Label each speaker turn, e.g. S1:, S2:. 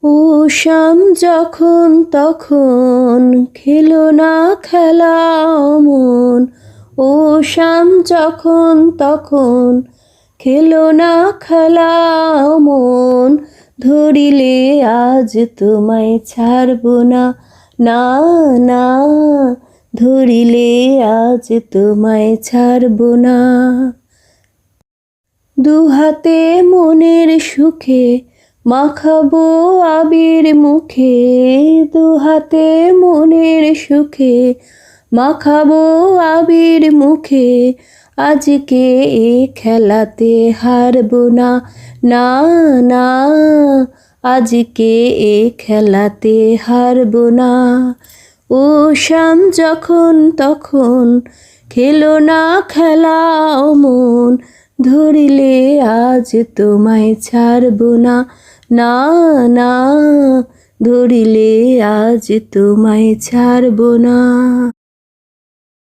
S1: ও শাম যখন তখন খেলো না খেলা অমন। ও শাম যখন তখন খেলো না খেলা অমন। ধরিলে আজ তোমায় ছাড়ব না, না না। ধরিলে আজ তোমায় ছাড়ব না। দুহাতে মনের সুখে মাখাবো আবির মুখে। দুহাতে মনের সুখে মাখাবো আবির মুখে। আজকে এ খেলাতে হারবো না, না না। আজকে এ খেলাতে হারবো না। ও শাম যখন তখন খেলো না খেলা অমন। ধরিলে আজ তোমায় ছাড়ব না, না না। ধরিলে আজ তোমায় ছাড়ব না।